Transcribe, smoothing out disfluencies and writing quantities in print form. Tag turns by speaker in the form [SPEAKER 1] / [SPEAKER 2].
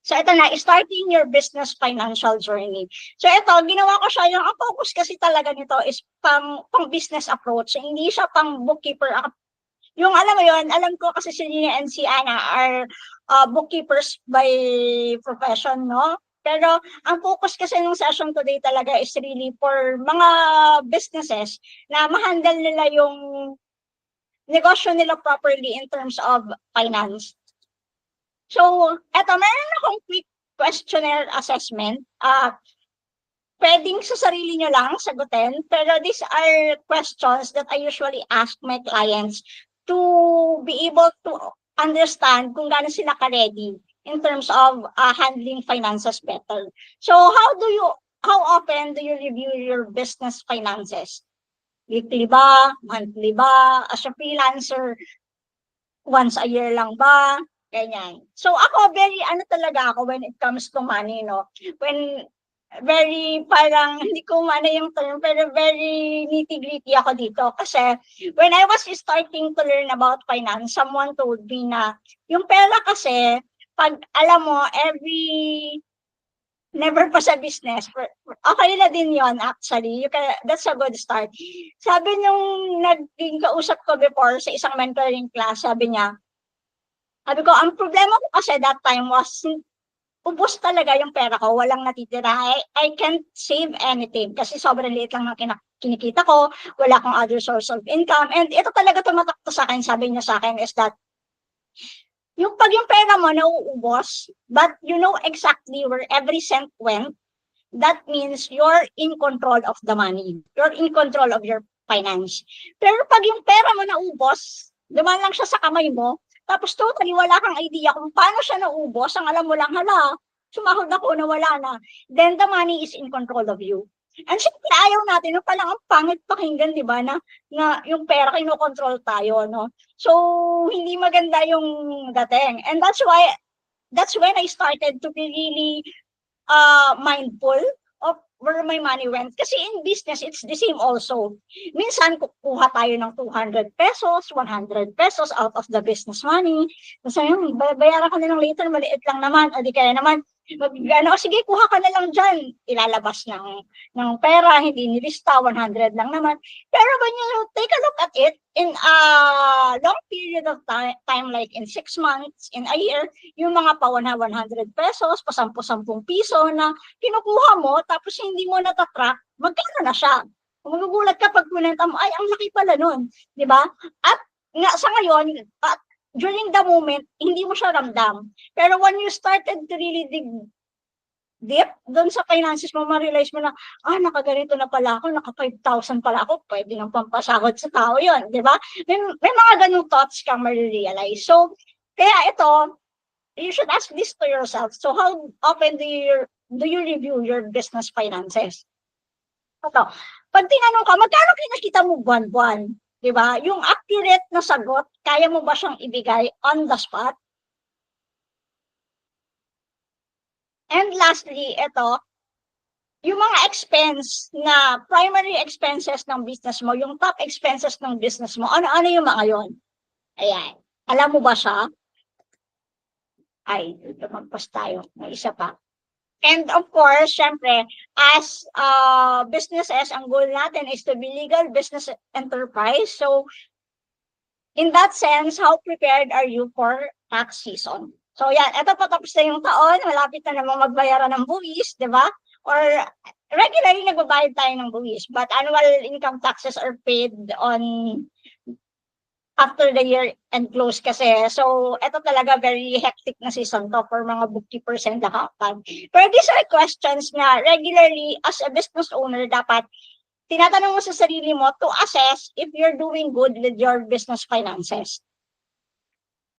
[SPEAKER 1] So ito na, starting your business financial journey. So ito, ginawa ko siya, yung ang focus kasi talaga nito is pang business approach. Hindi siya pang bookkeeper. Yung alam mo yun, alam ko kasi si Nina and si Ana are bookkeepers by profession, no? Pero ang focus kasi ng session today talaga is really for mga businesses na ma-handle nila yung negosyo nila properly in terms of finance. So, eto, meron akong quick questionnaire assessment. Pwedeng sa sarili nyo lang sagutin, pero these are questions that I usually ask my clients to be able to understand kung gaano sila ka-ready in terms of handling finances better. So, how often do you review your business finances? Weekly ba? Monthly ba? As a freelancer, once a year lang ba? Ganyan. So ako, very talaga ako when it comes to money, no? When very parang, hindi ko ano yung term, pero very nitty-gritty ako dito. Kasi when I was starting to learn about finance, someone told me na yung pera kasi, pag alam mo, never pa sa business, okay na din yon actually. That's a good start. Sabi nung naging kausap ko before sa isang mentoring class, sabi ko, ang problema ko kasi that time was, ubos talaga yung pera ko, walang natitira. I can't save anything kasi sobrang liit lang ng kinikita ko, wala akong other source of income. And ito talaga tumatakto sa akin, sabi niya sa akin is that, pag yung pera mo nauubos, but you know exactly where every cent went, that means you're in control of the money. You're in control of your finance. Pero pag yung pera mo naubos, dumaan lang siya sa kamay mo, tapos totally wala kang idea kung paano siya naubos, ang alam mo lang, hala, sumahod ako na wala na. Then the money is in control of you. And syempre ayaw natin, no, palang ang pangit pakinggan, di ba, na yung pera kinokontrol tayo, no? So, hindi maganda yung dating. And that's when I started to be really mindful of where my money went. Kasi in business, it's the same also. Minsan, kukuha tayo ng 200 pesos, 100 pesos out of the business money. Kasi bayaran ka na lang later, maliit lang naman. O di kaya naman, sige, kuha ka na lang dyan. Ilalabas ng pera, hindi nilista, 100 lang naman. Pero when you take a look at it, in a long period of time like in 6 months, in a year, yung mga pa 100 pesos, pa 10 piso na kinukuha mo, tapos hindi mo natatrack, magkano na siya? Magugulat ka pag kunenta mo, ay, ang laki pala nun. Di ba? At nga sa ngayon, during the moment, hindi mo siya ramdam. Pero when you started to really dig deep doon sa finances mo, ma-realize mo na, nakaganito na pala ako, naka 5,000 pala ako, pwede nang pampasahod sa tao yun, di ba? May mga ganung thoughts kang ma-realize. So, kaya ito, you should ask this to yourself. So, how often do you review your business finances? Ito, pag tinanong ka, magkano kinakita mo buwan-buwan? Di ba? Yung accurate na sagot, kaya mo ba siyang ibigay on the spot? And lastly, ito, yung mga expense na primary expenses ng business mo, yung top expenses ng business mo, ano-ano yung mga yon? Ayan. Alam mo ba siya? Ay, magpas tayo. May isa pa. And of course, syempre, as businesses, ang goal natin is to be legal business enterprise. So, in that sense, how prepared are you for tax season? So yan, ito patapos na yung taon, malapit na naman magbayaran ng buwis, di ba? Or regularly nagbabayad tayo ng buwis, but annual income taxes are paid on after the year and close kasi. So ito talaga very hectic na season to for mga bookkeepers and accountant. Pero these are questions na regularly as a business owner dapat tinatanong mo sa sarili mo to assess if you're doing good with your business finances.